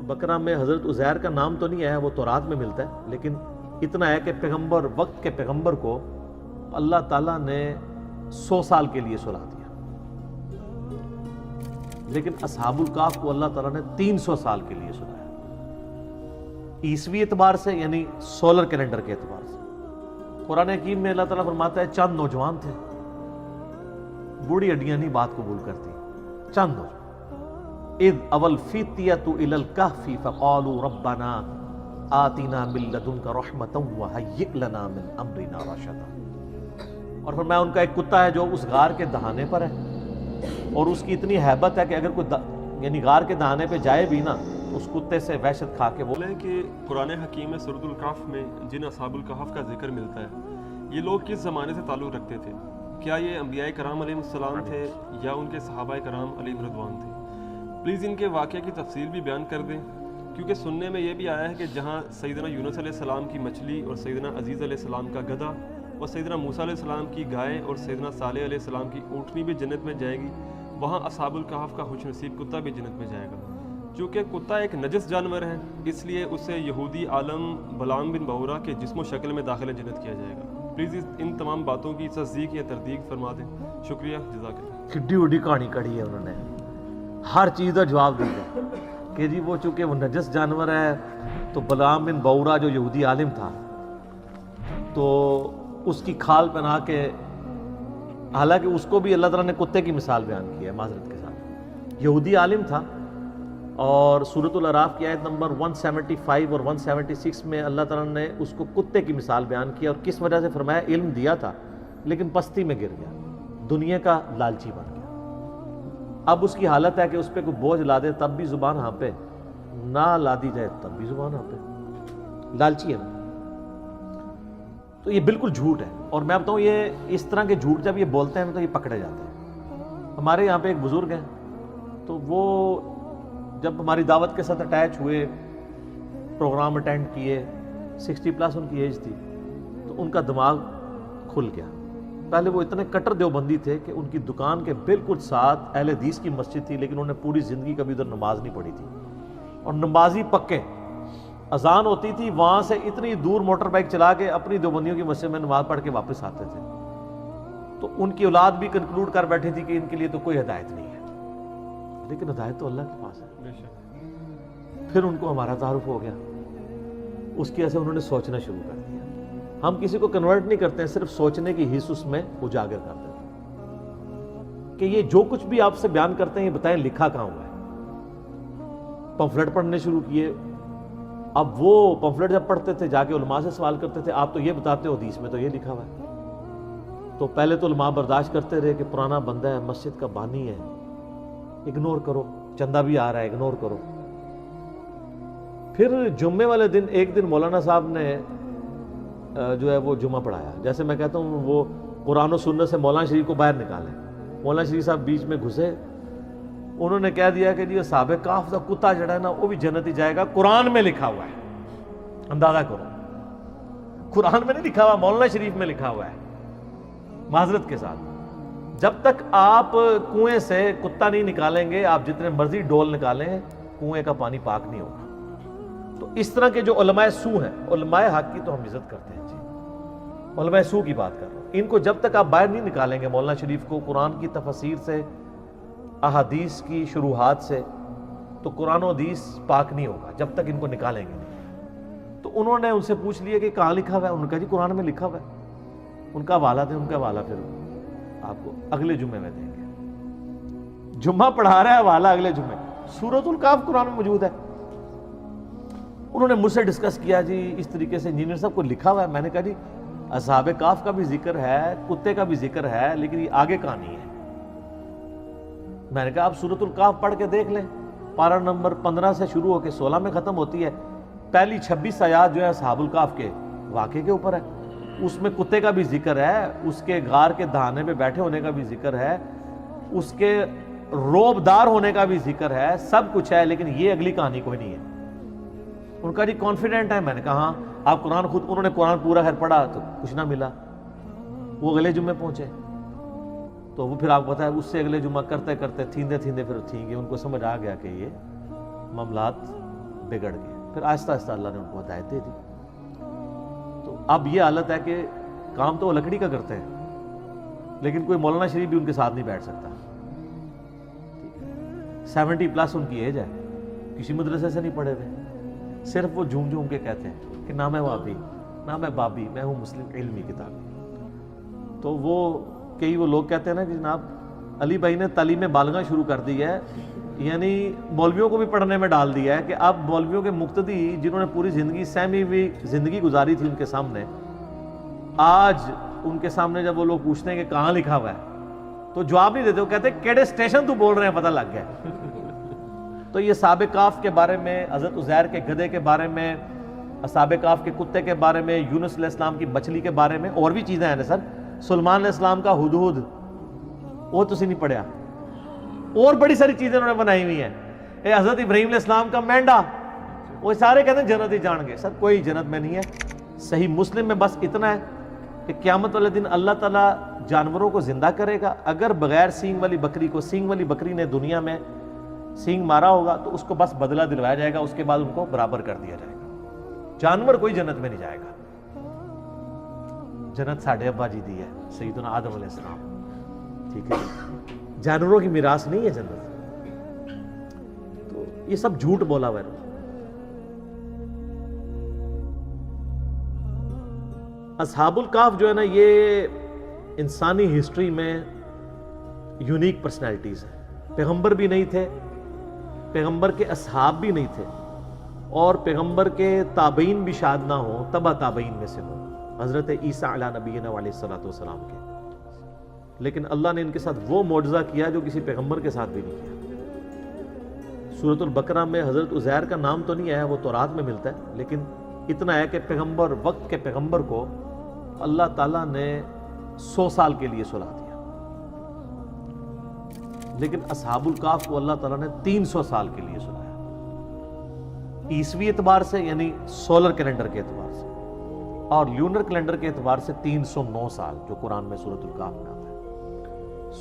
بقرہ میں حضرت عزیر کا نام تو نہیں ہے، وہ تورات میں ملتا ہے، لیکن اتنا ہے کہ پیغمبر، وقت کے پیغمبر کو اللہ تعالیٰ نے 100 سال کے لیے سلا دیا، لیکن اصحاب الکہف کو اللہ تعالیٰ نے 300 سال کے لیے سلایا، عیسوی اعتبار سے یعنی سولر کیلنڈر کے اعتبار سے۔ قرآن حکیم میں اللہ تعالیٰ فرماتا ہے چند نوجوان تھے، بوڑھی ہڈیاں نہیں بات قبول کرتی، چند نوجوان، اذ اول فیتیۃ الی الکہف فقالوا ربنا آتنا من لدنک رحمۃ وہیئ لنا من امرنا رشدا۔ اور فرمایا ان کا ایک کتا ہے جو اس غار کے دہانے پر ہے، اور اس کی اتنی ہیبت ہے کہ اگر کوئی یعنی غار کے دہانے پہ جائے بھی نا، اس کتے سے وحشت کھا کے بولے کہ قرآن حکیم میں سورۃ الکہف میں جن اصحاب الکہف کا ذکر ملتا ہے، یہ لوگ کس زمانے سے تعلق رکھتے تھے؟ کیا یہ انبیاء کرام علیہ السلام تھے یا ان کے صحابہ کرام علیہ رضوان تھے؟ پلیز ان کے واقعے کی تفصیل بھی بیان کر دیں، کیونکہ سننے میں یہ بھی آیا ہے کہ جہاں سیدنا یونس علیہ السلام کی مچھلی اور سیدنا عزیز علیہ السلام کا گدھا اور سیدنا موسیٰ علیہ السلام کی گائے اور سیدنا صالح علیہ السلام کی اونٹنی بھی جنت میں جائے گی، وہاں اصحاب الکہف کا خوش نصیب کتا بھی جنت میں جائے گا۔ چونکہ کتا ایک نجس جانور ہے، اس لیے اسے یہودی عالم بلعام بن بعورہ کے جسم و شکل میں داخل جنت کیا جائے گا۔ پلیز ان تمام باتوں کی تصدیق یا تردید فرما دیں، شکریہ، جزاک اللہ۔ کڈی وڈی کہانی کڑی ہے، انہوں نے ہر چیز کا جواب دیا کہ جی وہ چونکہ وہ نجس جانور ہے تو بلعام بن بعورہ جو یہودی عالم تھا تو اس کی کھال پہنا کے، حالانکہ اس کو بھی اللہ تعالیٰ نے کتے کی مثال بیان کی ہے معذرت کے ساتھ، یہودی عالم تھا، اور سورۃ الاعراف کی آیت نمبر 175 اور 176 میں اللہ تعالیٰ نے اس کو کتے کی مثال بیان کی، اور کس وجہ سے فرمایا؟ علم دیا تھا لیکن پستی میں گر گیا، دنیا کا لالچی بن گیا۔ اب اس کی حالت ہے کہ اس پہ کوئی بوجھ لا دے تب بھی زبان ہاں پہ، نہ لا دی جائے تب بھی زبان ہاں پہ، لالچی ہے نا۔ تو یہ بالکل جھوٹ ہے، اور میں بتاؤں یہ اس طرح کے جھوٹ جب یہ بولتے ہیں تو یہ پکڑے جاتے ہیں۔ ہمارے یہاں پہ ایک بزرگ ہیں، تو وہ جب ہماری دعوت کے ساتھ اٹیچ ہوئے، پروگرام اٹینڈ کیے، 60+ ان کی ایج تھی، تو ان کا دماغ کھل گیا۔ پہلے وہ اتنے کٹر دیوبندی تھے کہ ان کی دکان کے بالکل ساتھ اہل حدیث کی مسجد تھی، لیکن انہوں نے پوری زندگی کبھی ادھر نماز نہیں پڑھی تھی، اور نمازی پکے، اذان ہوتی تھی وہاں سے اتنی دور موٹر بائک چلا کے اپنی دیوبندیوں کی مسجد میں نماز پڑھ کے واپس آتے تھے۔ تو ان کی اولاد بھی کنکلوڈ کر بیٹھی تھی کہ ان کے لیے تو کوئی ہدایت نہیں ہے، لیکن ہدایت تو اللہ کے پاس ہے۔ پھر ان کو ہمارا تعارف ہو گیا، اس کی وجہ سے انہوں نے سوچنا شروع کر دیا۔ ہم کسی کو کنورٹ نہیں کرتے ہیں، صرف سوچنے کی حص اس میں اجاگر کرتے ہیں کہ یہ جو کچھ بھی آپ سے بیان کرتے ہیں یہ بتائیں لکھا کہاں ہوا ہے۔ پمفلٹ پڑھنے شروع کیے، اب وہ پمفلٹ جب پڑھتے تھے جا کے علماء سے سوال کرتے تھے، آپ تو یہ بتاتے ہو حدیث میں تو یہ لکھا ہوا ہے۔ تو پہلے تو علماء برداشت کرتے رہے کہ پرانا بندہ ہے، مسجد کا بانی ہے، اگنور کرو، چندہ بھی آ رہا ہے، اگنور کرو۔ پھر جمعے والے دن ایک دن مولانا صاحب نے جو ہے وہ جمعہ پڑھایا، جیسے میں کہتا ہوں وہ قرآن و سنت سے مولانا شریف کو باہر نکالیں، مولانا شریف صاحب بیچ میں گھسے، انہوں نے کہہ دیا کہ جی اصحاب کہف کا کتا جڑا ہے نا وہ بھی جنت ہی جائے گا، قرآن میں لکھا ہوا ہے۔ اندازہ کرو، قرآن میں نہیں لکھا ہوا، مولانا شریف میں لکھا ہوا ہے۔ معذرت کے ساتھ جب تک آپ کنویں سے کتا نہیں نکالیں گے، آپ جتنے مرضی ڈول نکالیں، کنویں کا پانی پاک نہیں ہوگا۔ تو اس طرح کے جو علماء سو ہیں، علماء حق کی تو ہم عزت کرتے ہیں جی، علماء سو کی بات کر رہا ہوں، ان کو جب تک آپ باہر نہیں نکالیں گے مولانا شریف کو قرآن کی تفسیر سے، احادیث کی شروحات سے، تو قرآن و حدیث پاک نہیں ہوگا جب تک ان کو نکالیں گے نہیں۔ تو انہوں نے ان سے پوچھ لیا کہ کہاں لکھا ہوا ہے؟ انہوں نے کہا جی قرآن میں لکھا ہوا ہے۔ ان کا حوالہ دیں، ان کا حوالہ پھر آپ کو اگلے جمعے میں دیں گے۔ جمعہ پڑھا رہا ہے، حوالہ اگلے جمعے، سورۃ الکہف قرآن میں موجود ہے۔ انہوں نے مجھ سے ڈسکس کیا جی اس طریقے سے انجینئر صاحب کو لکھا ہوا ہے۔ میں نے کہا جی اصحاب کہف کا بھی ذکر ہے، کتے کا بھی ذکر ہے، لیکن یہ آگے کہانی ہے۔ میں نے کہا آپ سورۃ الکہف پڑھ کے دیکھ لیں، پارہ نمبر 15 سے شروع ہو کے 16 میں ختم ہوتی ہے، پہلی 26 آیات جو ہے اصحاب الکہف کے واقعے کے اوپر ہے، اس میں کتے کا بھی ذکر ہے، اس کے غار کے دہانے پہ بیٹھے ہونے کا بھی ذکر ہے، اس کے روبدار ہونے کا بھی ذکر ہے، سب کچھ ہے، لیکن یہ اگلی کہانی کوئی نہیں ہے۔ ان کا جی کانفیڈنٹ ہے؟ میں نے کہا ہاں آپ قرآن خود، انہوں نے قرآن پورا خیر پڑھا تو کچھ نہ ملا، وہ اگلے جمعے پہنچے، تو وہ پھر آپ کو پتا ہے اس سے اگلے جمعہ کرتے کرتے تھیندے پھر تھیں گے، ان کو سمجھ آ گیا کہ یہ معاملات بگڑ گئے. پھر آہستہ آہستہ اللہ نے ان کو ہدایت دے دی. تو اب یہ حالت ہے کہ کام تو وہ لکڑی کا کرتے ہیں, لیکن کوئی مولانا شریف بھی ان کے ساتھ نہیں بیٹھ سکتا. 70+ ان کی ایج ہے, کسی مدرسے سے نہیں پڑھے ہوئے, صرف وہ جھوم جھوم کے کہتے ہیں کہ نہ میں وابی نہ میں بابی, میں ہوں مسلم علمی کتابی. تو وہ لوگ کہتے ہیں نا کہ جناب علی بھائی نے تعلیم بالغاں شروع کر دی ہے, یعنی مولویوں کو بھی پڑھنے میں ڈال دیا ہے کہ اب مولویوں کے مقتدی جنہوں نے پوری زندگی سہمی ہوئی زندگی گزاری تھی ان کے سامنے, آج ان کے سامنے جب وہ لوگ پوچھتے ہیں کہ کہاں لکھا ہوا ہے تو جواب نہیں دیتے, وہ کہتے ہیں کیڑے اسٹیشن تو بول رہے ہیں, پتہ لگ گیا. تو یہ اصحاب کہف کے بارے میں, حضرت عزیر کے گدھے کے بارے میں, اصحاب کہف کے کتے کے بارے میں, یونس علیہ السلام کی مچھلی کے بارے میں, اور بھی چیزیں ہیں نا سر. سلیمان علیہ السلام کا ہدہد, وہ تسی نہیں پڑھیا, اور بڑی ساری چیزیں انہوں نے بنائی ہوئی ہیں. حضرت ابراہیم علیہ السلام کا مینڈا, وہ سارے کہتے ہیں جنت ہی جان گے. سر کوئی جنت میں نہیں ہے. صحیح مسلم میں بس اتنا ہے کہ قیامت والے دن اللہ تعالیٰ جانوروں کو زندہ کرے گا. اگر بغیر سینگ والی بکری کو سینگ والی بکری نے دنیا میں سینگ مارا ہوگا تو اس کو بس بدلہ دلوایا جائے گا, اس کے بعد ان کو برابر کر دیا جائے گا. جانور کوئی جنت میں نہیں جائے گا. جنت ساڑھے ابا جی دی ہے, سیدنا آدم علیہ السلام. ٹھیک ہے, جانوروں کی میراث نہیں ہے جنت. تو یہ سب جھوٹ بولا ہوا ہے. اصحاب الکہف جو ہے نا, یہ انسانی ہسٹری میں یونیک پرسنالٹیز ہیں. پیغمبر بھی نہیں تھے, پیغمبر کے اصحاب بھی نہیں تھے, اور پیغمبر کے تابعین بھی شاید نہ ہوں, تبع تابعین میں سے ہوں, حضرت عیسیٰ علیہ نبینا علیہ السلام کے. لیکن اللہ نے ان کے ساتھ وہ معجزہ کیا جو کسی پیغمبر کے ساتھ بھی نہیں کیا. سورۃ البقرہ میں حضرت عزیر کا نام تو نہیں آیا, وہ تورات میں ملتا ہے, لیکن اتنا ہے کہ پیغمبر, وقت کے پیغمبر کو اللہ تعالیٰ نے 100 سال کے لیے سلا دیا. لیکن اصحاب الکہف کو اللہ تعالیٰ نے 300 سال کے لیے سلایا, عیسوی اعتبار سے یعنی سولر کیلنڈر کے اعتبار سے, اور لیونر کیلنڈر کے اعتبار سے 309 سال, جو قرآن میں سورۃ الکہف میں آتا ہے.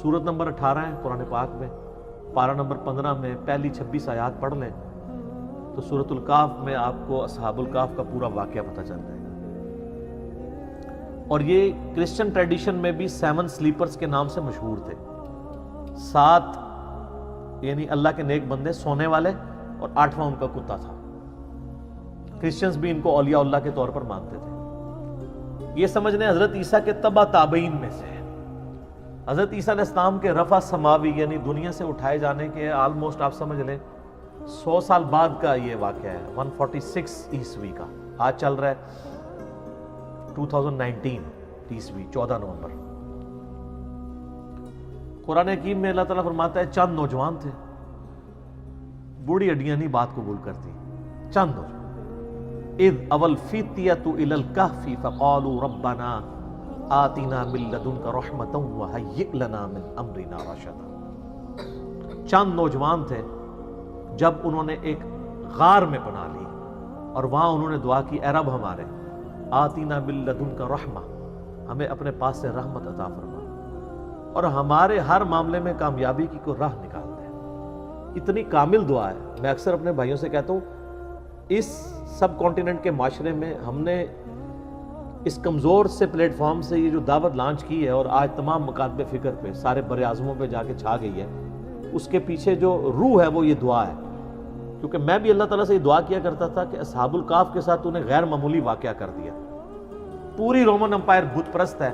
سورت نمبر 18 ہے قرآن پاک میں, پارہ نمبر 15 میں پہلی 26 آیات پڑھ لیں تو سورۃ الکہف میں آپ کو اصحاب الکہف کا پورا واقعہ پتہ چل جائے گا. اور یہ کرسچن ٹریڈیشن میں بھی 7 سلیپرز کے نام سے مشہور تھے. 7 یعنی اللہ کے نیک بندے سونے والے, اور 8واں ان کا کتا تھا. کرسچنز بھی ان کو اولیاء اللہ کے طور پر مانتے تھے. یہ سمجھ لیں حضرت عیسیٰ کے تبع تابعین میں سے. حضرت عیسیٰ علیہ السلام کے رفع سماوی یعنی دنیا سے اٹھائے جانے کے آلموسٹ آپ سمجھ لیں 100 سال بعد کا یہ واقعہ ہے. 146 عیسوی کا, آج چل رہا ہے 2019 عیسوی 14 نومبر. قرآن حکیم میں اللہ تعالیٰ فرماتا ہے چند نوجوان تھے, بوڑھی ہڈیاں نہیں بات قبول کرتی, چند نوجوان. اذ اول فتیۃ الی الکہف فقالوا ربنا آتنا من لدنک رحمۃ وہیئ لنا من امرنا رشدا. چند نوجوان تھے جب انہوں نے ایک غار میں پناہ لی, اور وہاں انہوں نے دعا کی, اے رب ہمارے آتنا من لدنک رحمہ, ہمیں اپنے پاس سے رحمت عطا فرما, اور ہمارے ہر معاملے میں کامیابی کی کوئی راہ نکال دے. اتنی کامل دعا ہے. میں اکثر اپنے بھائیوں سے کہتا ہوں, اس سب کانٹیننٹ کے معاشرے میں ہم نے اس کمزور سے پلیٹ فارم سے یہ جو دعوت لانچ کی ہے, اور آج تمام مکاتب فکر پہ سارے بر اعظموں پہ جا کے چھا گئی ہے, اس کے پیچھے جو روح ہے وہ یہ دعا ہے. کیونکہ میں بھی اللہ تعالیٰ سے یہ دعا کیا کرتا تھا کہ اصحاب الکہف کے ساتھ تو نے غیر معمولی واقعہ کر دیا. پوری رومن امپائر بت پرست ہے,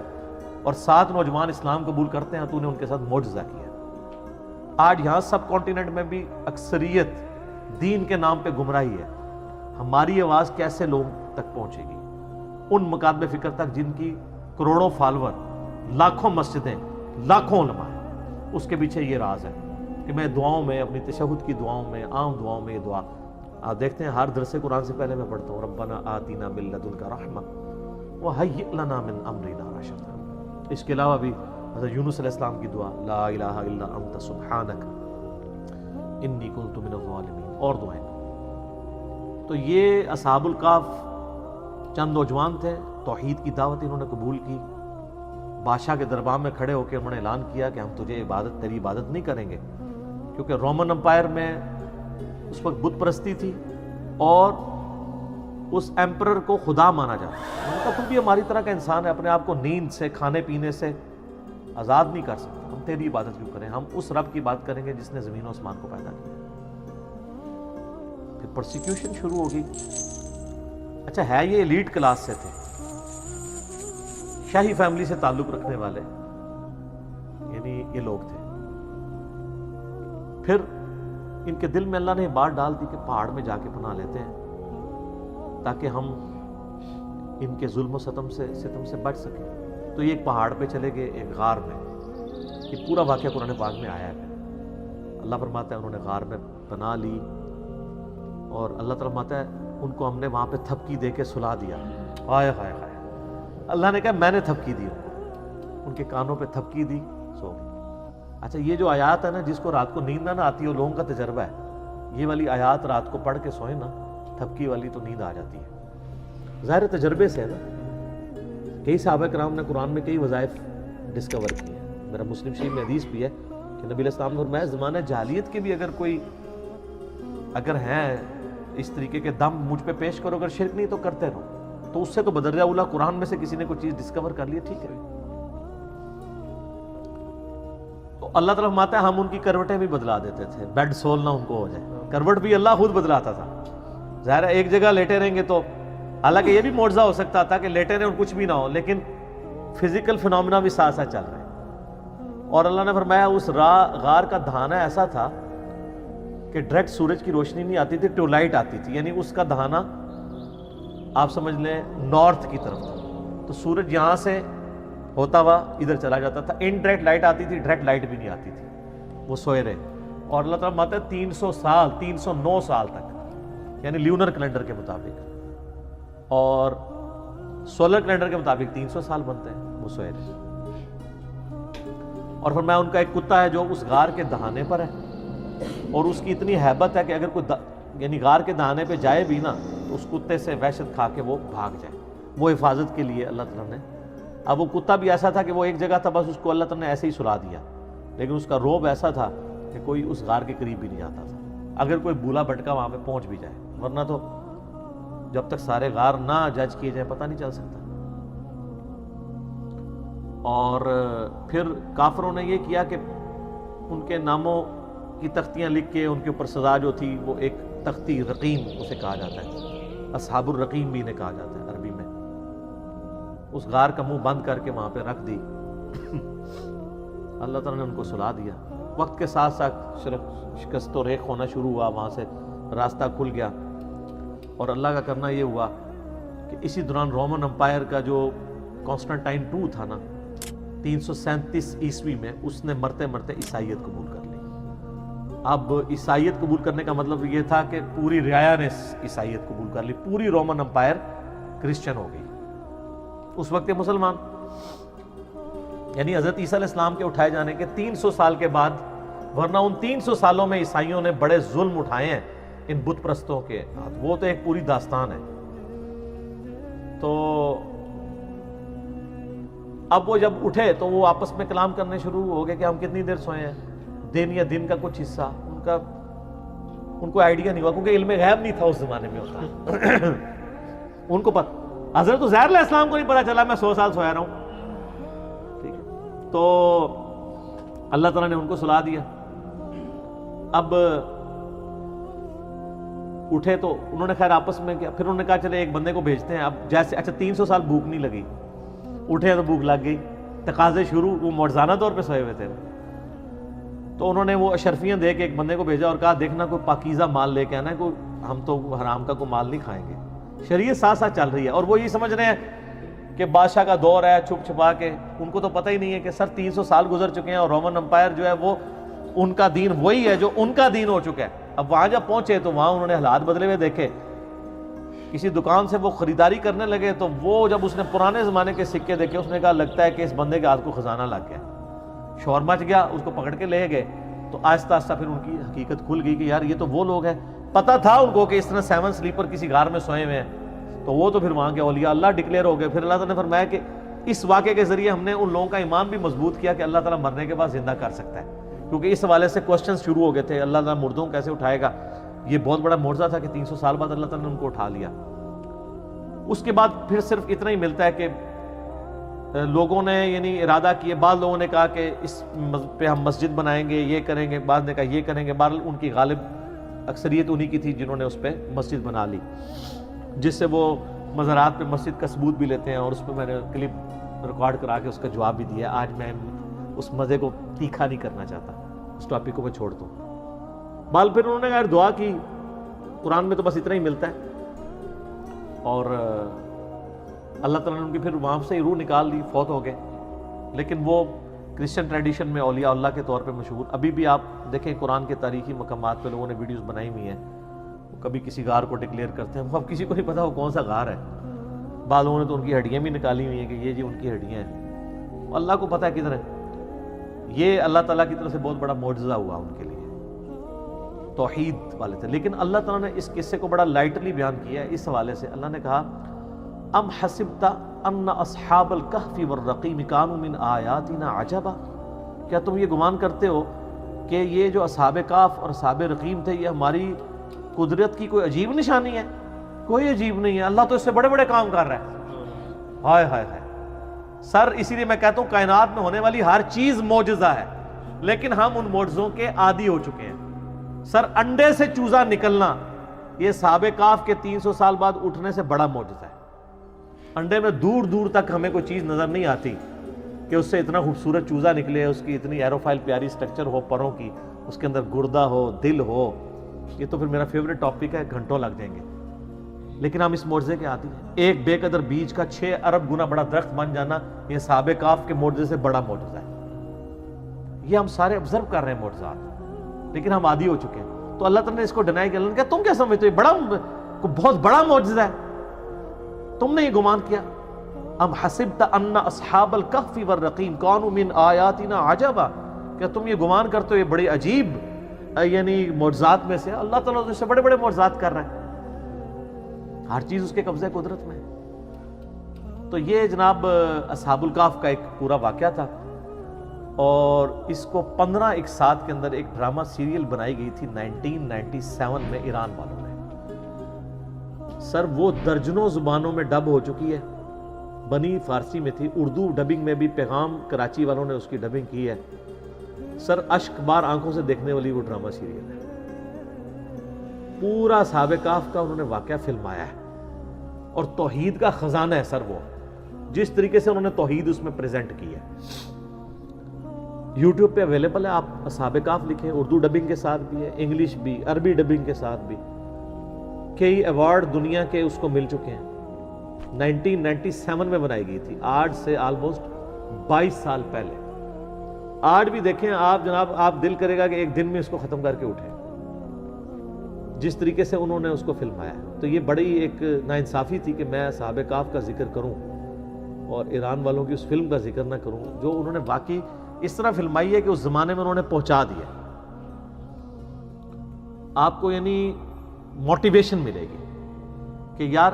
اور 7 نوجوان اسلام قبول کرتے ہیں, تو نے ان کے ساتھ معجزہ کیا. آج یہاں سب کانٹیننٹ میں بھی اکثریت دین کے نام پہ گمراہی ہے. ہماری آواز کیسے لوگ تک پہنچے گی؟ ان مکاتب فکر تک جن کی کروڑوں فالور, لاکھوں مسجدیں, لاکھوں علماء ہیں. اس کے پیچھے یہ راز ہے کہ میں دعاؤں میں, اپنی تشہد کی دعاؤں میں, عام دعاؤں میں یہ دعا آپ دیکھتے ہیں ہر درس قرآن سے پہلے میں پڑھتا ہوں, ربنا آتنا من لدنک رحمہ وہیئ لنا من امرنا رشدا. اس کے علاوہ بھی حضرت یونس علیہ السلام کی دعا, لا الہ الا انت سبحانک انی کنت من الظالمین, اور دعائیں. تو یہ اصحاب الکہف چند نوجوان تھے, توحید کی دعوت انہوں نے قبول کی. بادشاہ کے دربار میں کھڑے ہو کے انہوں نے اعلان کیا کہ ہم تجھے تیری عبادت نہیں کریں گے, کیونکہ رومن امپائر میں اس وقت بت پرستی تھی, اور اس ایمپرر کو خدا مانا جاتا ہے. ان کا تو بھی ہماری طرح کا انسان ہے, اپنے آپ کو نیند سے, کھانے پینے سے آزاد نہیں کر سکتا. ہم تیری عبادت کیوں کریں؟ ہم اس رب کی بات کریں گے جس نے زمین و آسمان کو پیدا کیا. پھر پرسیکیوشن شروع ہوگی. اچھا ہے یہ ایلیٹ کلاس سے تھے, شاہی فیملی سے تعلق رکھنے والے, یعنی یہ لوگ تھے. پھر ان کے دل میں اللہ نے بات ڈال دی کہ پہاڑ میں جا کے پناہ لیتے ہیں تاکہ ہم ان کے ظلم و ستم سے بچ سکیں. تو یہ ایک پہاڑ پہ چلے گئے, ایک غار میں. یہ پورا واقعہ قرآن پاک میں آیا ہے. اللہ فرماتا ہے انہوں نے غار میں پناہ لی, اور اللہ تعالیٰ فرماتا ہے ان کو ہم نے وہاں پہ تھپکی دے کے سلا دیا. ہائے ہائے ہائے, اللہ نے کہا میں نے تھپکی دی ان کو, ان کے کانوں پہ تھپکی دی, سو گئے. اچھا یہ جو آیات ہے نا, جس کو رات کو نیند نہ آتی ہے, وہ لوگوں کا تجربہ ہے. یہ والی آیات رات کو پڑھ کے سوئیں نا, تھپکی والی تو نیند آ جاتی ہے. ظاہر تجربے سے ہے نا. کئی صحابہ کرام نے قرآن میں کئی وظائف ڈسکور کی ہیں. میرا مسلم شریف میں حدیث بھی ہے کہ نبی علیہ السلام نے فرمایا زمانہ جاہلیت کے بھی اگر ہیں اس طریقے کے دم مجھ پہ پیش کرو, اگر شرک نہیں تو کرتے رہو. تو اس سے تو بدرجہ اولا قرآن میں سے کسی نے کوئی چیز ڈسکور کر لی, ٹھیک ہے. تو اللہ تعالیٰ فرماتا ہے ہم ان کی کروٹیں بھی بدلا دیتے تھے, بیڈ سول نہ ان کو ہو جائے. کروٹ بھی اللہ خود بدلاتا تھا. ظاہر ہے ایک جگہ لیٹے رہیں گے تو, حالانکہ یہ بھی معجزہ ہو سکتا تھا کہ لیٹے رہیں اور کچھ بھی نہ ہو, لیکن فزیکل فنومینا بھی ساتھ ساتھ چل رہے ہیں. اور اللہ نے فرمایا اس غار کا دہانہ ایسا تھا کہ ڈائریکٹ سورج کی روشنی نہیں آتی تھی, ٹیوب لائٹ آتی تھی. یعنی اس کا دہانہ آپ سمجھ لیں نارتھ کی طرف تھا, تو سورج یہاں سے ہوتا ہوا ادھر چلا جاتا تھا. انڈائریکٹ لائٹ آتی تھی, ڈائریکٹ لائٹ بھی نہیں آتی تھی. وہ سوئے رہے. اور اللہ تعالیٰ ماتا ہے 300 سال 309 سال تک, یعنی لیونر کیلنڈر کے مطابق, اور سولر کیلنڈر کے مطابق 300 سال بنتے ہیں, وہ سوئے رہے. اور فرمایا ان کا ایک کتا ہے جو اس غار کے دہانے پر ہے, اور اس کی اتنی ہیبت ہے کہ اگر کوئی یعنی غار کے دہانے پہ جائے بھی نا, تو اس کتے سے وحشت کھا کے وہ بھاگ جائے. وہ حفاظت کے لیے اللہ تعالیٰ نے. اب وہ کتا بھی ایسا تھا کہ وہ ایک جگہ تھا, بس اس کو اللہ تعالیٰ نے ایسے ہی سلا دیا, لیکن اس کا روب ایسا تھا کہ کوئی اس غار کے قریب بھی نہیں جاتا تھا, اگر کوئی بولا بھٹکا وہاں پہ پہنچ بھی جائے. ورنہ تو جب تک سارے غار نہ جج کیے جائیں پتہ نہیں چل سکتا. اور پھر کافروں نے یہ کیا کہ ان کے ناموں کی تختیاں لکھ کے ان کے اوپر سزا جو تھی, وہ ایک تختی رقیم اسے کہا جاتا ہے, اصحاب الرقیم بھی انہیں کہا جاتا ہے عربی میں. اس غار کا منہ بند کر کے وہاں پہ رکھ دی. اللہ تعالیٰ نے ان کو سلا دیا. وقت کے ساتھ ساتھ شکست و ریخ ہونا شروع ہوا, وہاں سے راستہ کھل گیا. اور اللہ کا کرنا یہ ہوا کہ اسی دوران رومن امپائر کا جو کانسٹنٹائن 2 تھا نا 337 عیسوی میں, اس نے مرتے مرتے عیسائیت قبول کر لی. اب عیسائیت قبول کرنے کا مطلب یہ تھا کہ پوری رعایا نے عیسائیت قبول کر لی, پوری رومن امپائر کرسچن ہو گئی. اس وقت مسلمان, یعنی حضرت عیسیٰ علیہ السلام کے اٹھائے جانے کے 300 سال کے بعد, ورنہ ان 300 سالوں میں عیسائیوں نے بڑے ظلم اٹھائے ہیں ان بت پرستوں کے ہاتھ, وہ تو ایک پوری داستان ہے. تو اب وہ جب اٹھے تو وہ آپس میں کلام کرنے شروع ہو گئے کہ ہم کتنی دیر سوئے ہیں, دن یا دن کا کچھ حصہ. ان کو آئیڈیا نہیں ہوا, کیونکہ علم غیب نہیں تھا اس زمانے میں ہوتا. ان کو پتہ, حضرت عزیر علیہ السلام کو نہیں پتا چلا میں 100 سال سویا رہا ہوں. ٹھیک ہے, تو اللہ تعالیٰ نے ان کو سلا دیا. اب اٹھے تو انہوں نے خیر آپس میں کیا, پھر انہوں نے کہا چلے ایک بندے کو بھیجتے ہیں. اب جیسے اچھا 300 سال بھوک نہیں لگی, اٹھے تو بھوک لگ گئی, تقاضے شروع. وہ معجزانہ طور پہ سوئے ہوئے تھے, تو انہوں نے وہ اشرفیاں دے کے ایک بندے کو بھیجا اور کہا دیکھنا کوئی پاکیزہ مال لے کے آنا ہے, کوئی ہم تو حرام کا کوئی مال نہیں کھائیں گے. شریعت ساتھ ساتھ چل رہی ہے, اور وہ یہ سمجھ رہے ہیں کہ بادشاہ کا دور ہے, چھپ چھپا کے. ان کو تو پتہ ہی نہیں ہے کہ سر 300 سال گزر چکے ہیں, اور رومن امپائر جو ہے وہ ان کا دین وہی ہے جو ان کا دین ہو چکا ہے. اب وہاں جب پہنچے تو وہاں انہوں نے حالات بدلے ہوئے دیکھے. کسی دکان سے وہ خریداری کرنے لگے, تو وہ جب اس نے پرانے زمانے کے سکے دیکھے, اس نے کہا لگتا ہے کہ اس بندے کے ہاتھ کو خزانہ لگ گیا. شور مچ گیا, اس کو پکڑ کے لے گئے. تو آہستہ آہستہ پھر ان کی حقیقت کھل گئی کہ یار یہ تو وہ لوگ ہیں. پتہ تھا ان کو کہ اس طرح 7 سلیپر کسی غار میں سوئے ہوئے ہیں, تو وہ تو پھر وہاں کے اولیاء اللہ ڈکلیئر ہو گئے. پھر اللہ تعالیٰ نے فرمایا کہ اس واقعے کے ذریعے ہم نے ان لوگوں کا ایمان بھی مضبوط کیا کہ اللہ تعالیٰ مرنے کے بعد زندہ کر سکتا ہے, کیونکہ اس حوالے سے کوسچنز شروع ہو گئے تھے. اللہ تعالیٰ مردوں کو کیسے اٹھائے گا, یہ بہت بڑا معجزہ تھا کہ 300 سال بعد اللہ تعالیٰ نے ان کو اٹھا لیا. اس کے بعد پھر صرف اتنا ہی ملتا ہے کہ لوگوں نے یعنی ارادہ کیا، بعض لوگوں نے کہا کہ اس پہ ہم مسجد بنائیں گے، یہ کریں گے، بعض نے کہا یہ کریں گے. بہرحال ان کی غالب اکثریت انہی کی تھی جنہوں نے اس پہ مسجد بنا لی، جس سے وہ مزارات پہ مسجد کا ثبوت بھی لیتے ہیں، اور اس پہ میں نے کلپ ریکارڈ کرا کے اس کا جواب بھی دیا. آج میں اس مزے کو تیکھا نہیں کرنا چاہتا، اس ٹاپک کو میں چھوڑ دوں. بال پھر انہوں نے کہا دعا کی. قرآن میں تو بس اتنا ہی ملتا ہے، اور اللہ تعالیٰ نے ان کی پھر وہاں سے روح نکال دی، فوت ہو گئے. لیکن وہ کرسچن ٹریڈیشن میں اولیاء اللہ کے طور پہ مشہور. ابھی بھی آپ دیکھیں قرآن کے تاریخی مقامات پہ لوگوں نے ویڈیوز بنائی ہوئی ہیں، وہ کبھی کسی غار کو ڈکلیئر کرتے ہیں، وہ اب کسی کو نہیں پتا وہ کون سا غار ہے. بعض لوگوں نے تو ان کی ہڈیاں بھی نکالی ہوئی ہیں کہ یہ جی ان کی ہڈیاں ہیں. اللہ کو پتہ ہے کدھر ہے. یہ اللہ تعالیٰ کی طرف سے بہت بڑا معجزہ ہوا ان کے لیے، توحید والے تھے. لیکن اللہ تعالیٰ نے اس قصے کو بڑا لائٹلی بیان کیا ہے. اس حوالے سے اللہ نے کہا ام حسبت ان اصحاب الکہف والرقیم کانوا من آیاتنا عجبا، کیا تم یہ گمان کرتے ہو کہ یہ جو اصحاب کہف اور اصحاب رقیم تھے یہ ہماری قدرت کی کوئی عجیب نشانی ہے؟ کوئی عجیب نہیں ہے. اللہ تو اس سے بڑے بڑے کام کر رہا ہے. ہائے ہائے ہائے سر، اسی لیے میں کہتا ہوں کائنات میں ہونے والی ہر چیز معجزہ ہے، لیکن ہم ان معجزوں کے عادی ہو چکے ہیں. سر، انڈے سے چوزا نکلنا یہ اصحاب کہف کے 300 سال بعد اٹھنے سے بڑا معجزہ ہے. انڈے میں دور دور تک ہمیں کوئی چیز نظر نہیں آتی کہ اس سے اتنا خوبصورت چوزا نکلے، اس کی اتنی ایروفائل پیاری سٹرکچر ہو پروں کی، اس کے اندر گردہ ہو، دل ہو. یہ تو پھر میرا فیوریٹ ٹاپک ہے، گھنٹوں لگ جائیں گے. لیکن ہم اس معجزے کے عادی ہیں. ایک بے قدر بیج کا 6 ارب گنا بڑا درخت بن جانا یہ اصحاب کہف کے معجزے سے بڑا معجزہ ہے. یہ ہم سارے آبزرو کر رہے ہیں معجزات، لیکن ہم عادی ہو چکے ہیں. تو اللہ تعالیٰ نے اس کو ڈینائی کیا. اللہ نے کہا تم کیا سمجھتے ہو بہت بڑا معجزہ ہے، تم نے یہ گمان کیا. ام حسبت ان اصحاب الکہف والرقیم کانوا من آیاتنا عجبا، کیا تم یہ گمان کرتے ہو یہ بڑے عجیب یعنی معجزات میں سے؟ اللہ تعالیٰ اس سے بڑے بڑے معجزات کر رہا ہے. ہر چیز اس کے قبضہ قدرت میں ہے. تو یہ جناب اصحاب الکہف کا ایک پورا واقعہ تھا، اور اس کو 15 اقساط کے اندر ایک ڈرامہ سیریل بنائی گئی تھی 1997 میں ایران والوں نے. سر وہ درجنوں زبانوں میں ڈب ہو چکی ہے. بنی فارسی میں تھی، اردو ڈبنگ میں بھی پیغام کراچی والوں نے اس کی ڈبنگ کی ہے. سر اشک بار آنکھوں سے دیکھنے والی وہ ڈرامہ سیریل ہے. پورا اصحاب کہف کا انہوں نے واقعہ فلمایا ہے، اور توحید کا خزانہ ہے سر. وہ جس طریقے سے انہوں نے توحید اس میں پریزنٹ کی ہے، یوٹیوب پہ اویلیبل ہے. آپ اصحاب کہف لکھیں، اردو ڈبنگ کے ساتھ بھی ہے، انگلش بھی، عربی ڈبنگ کے ساتھ بھی. کئی ایوارڈ دنیا کے اس کو مل چکے ہیں. 1997 میں بنائی گئی تھی، آج سے آلموسٹ 22 سال پہلے. آج بھی دیکھیں آپ جناب، آپ دل کرے گا کہ ایک دن میں اس کو ختم کر کے اٹھیں، جس طریقے سے انہوں نے اس کو فلمایا. تو یہ بڑی ایک ناانصافی تھی کہ میں اصحاب کہف کا ذکر کروں اور ایران والوں کی اس فلم کا ذکر نہ کروں، جو انہوں نے واقعی اس طرح فلمائی ہے کہ اس زمانے میں انہوں نے پہنچا دیا. آپ کو یعنی موٹیویشن ملے گی کہ یار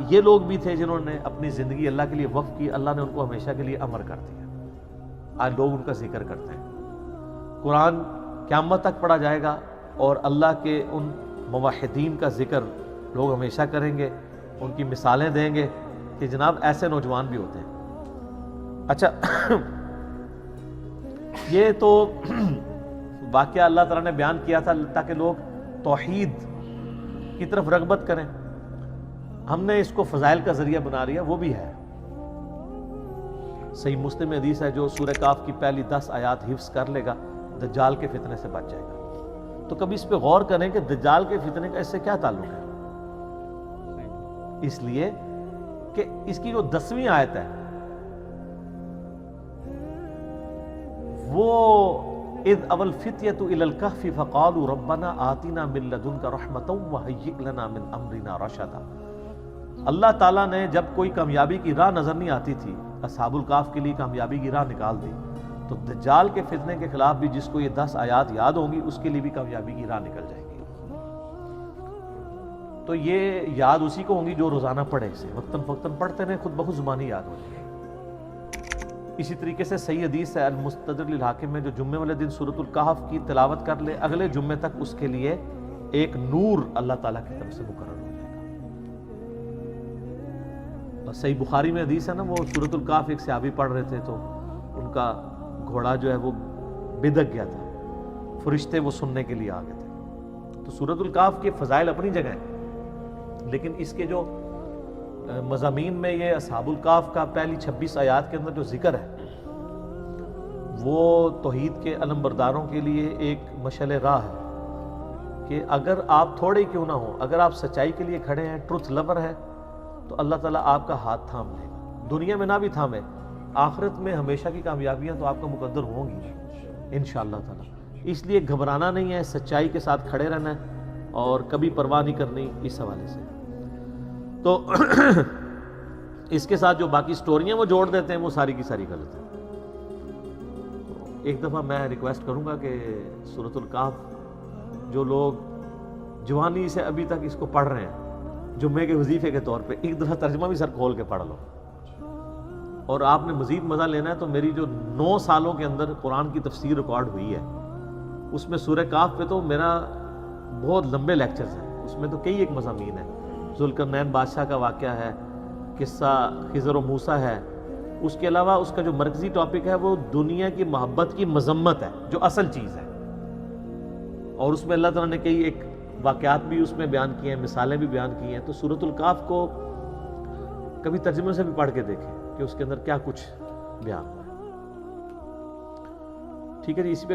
یہ لوگ بھی تھے جنہوں نے اپنی زندگی اللہ کے لیے وقف کی، اللہ نے ان کو ہمیشہ کے لیے امر کر دیا. آج لوگ ان کا ذکر کرتے ہیں. قرآن قیامت تک پڑھا جائے گا، اور اللہ کے ان موحدین کا ذکر لوگ ہمیشہ کریں گے، ان کی مثالیں دیں گے کہ جناب ایسے نوجوان بھی ہوتے ہیں. اچھا یہ تو واقعہ اللہ تعالیٰ نے بیان کیا تھا تاکہ لوگ توحید کی طرف رغبت کریں. ہم نے اس کو فضائل کا ذریعہ بنا لیا. وہ بھی ہے صحیح مسلم میں حدیث ہے، جو سورہ کہف کی پہلی 10 آیات حفظ کر لے گا دجال کے فتنے سے بچ جائے گا. تو کبھی اس پہ غور کریں کہ دجال کے فتنے کا اس سے کیا تعلق ہے. اس لیے کہ اس کی جو 10ویں آیت ہے وہ اذ اول فتیۃ الی الکہف فقالوا ربنا آتنا من لدنک رحمۃ وہیئ لنا من امرنا رشدا. اللہ تعالیٰ نے جب کوئی کامیابی کی راہ نظر نہیں آتی تھی، اصحاب الکہف کے لیے کامیابی کی راہ نکال دی. تو دجال کے فتنے کے خلاف بھی جس کو یہ 10 آیات یاد ہوں گی اس کے لیے بھی کامیابی کی راہ نکل جائے گی. تو یہ یاد اسی کو ہوں گی جو روزانہ پڑھے، اسے وقتاً فوقتاً پڑھتے رہیں، خود بخود زبانی یاد ہو جائے گی. اسی طریقے سے صحیح حدیث ہے المستدرک للحاکم میں، جو جمعے والے دن سورۃ الکہف کی تلاوت کر لے اگلے جمعے تک اس کے لیے ایک نور اللہ تعالیٰ کی طرف سے مقرر ہو جائے گا۔ اور صحیح بخاری میں حدیث ہے نا، وہ سورۃ الکاف ایک صحابی پڑھ رہے تھے تو ان کا گھوڑا جو ہے وہ بدک گیا تھا، فرشتے وہ سننے کے لیے آ گئے تھے۔ تو سورۃ الکاف کے فضائل اپنی جگہ ہیں، لیکن اس کے جو مضامین میں یہ اصحاب الکاف کا پہلی 26 آیات کے اندر جو ذکر ہے وہ توحید کے علمبرداروں کے لیے ایک مشعل راہ ہے کہ اگر آپ تھوڑے ہی کیوں نہ ہوں، اگر آپ سچائی کے لیے کھڑے ہیں، ٹروتھ لور ہے، تو اللہ تعالیٰ آپ کا ہاتھ تھام لے گا۔ دنیا میں نہ بھی تھامے، آخرت میں ہمیشہ کی کامیابیاں تو آپ کا مقدر ہوں گی انشاءاللہ تعالیٰ۔ اس لیے گھبرانا نہیں ہے، سچائی کے ساتھ کھڑے رہنا ہے اور کبھی پرواہ نہیں کرنی اس حوالے سے۔ تو اس کے ساتھ جو باقی سٹوریاں وہ جوڑ دیتے ہیں وہ ساری کی ساری غلط ہیں۔ ایک دفعہ میں ریکویسٹ کروں گا کہ سورۃ الکاف جو لوگ جوانی سے ابھی تک اس کو پڑھ رہے ہیں جمعے کے وظیفے کے طور پہ، ایک دفعہ ترجمہ بھی سر کھول کے پڑھ لو، اور آپ نے مزید مزہ لینا ہے تو میری جو 9 سالوں کے اندر قرآن کی تفسیر ریکارڈ ہوئی ہے اس میں سورہ کاف پہ تو میرا بہت لمبے لیکچرز ہیں، اس میں تو کئی ایک مضامین ہیں۔ ذوالقرنین بادشاہ کا واقعہ ہے، قصہ خضر و موسیٰ ہے، اس کے علاوہ اس کا جو مرکزی ٹاپک ہے وہ دنیا کی محبت کی مذمت ہے جو اصل چیز ہے، اور اس میں اللہ تعالیٰ نے کئی ایک واقعات بھی اس میں بیان کیے ہیں، مثالیں بھی بیان کی ہیں۔ تو سورۃ الکاف کو کبھی ترجمے سے بھی پڑھ کے دیکھیں کہ اس کے اندر کیا کچھ بیان ہوا ہے۔ ٹھیک ہے جی، اسی پہ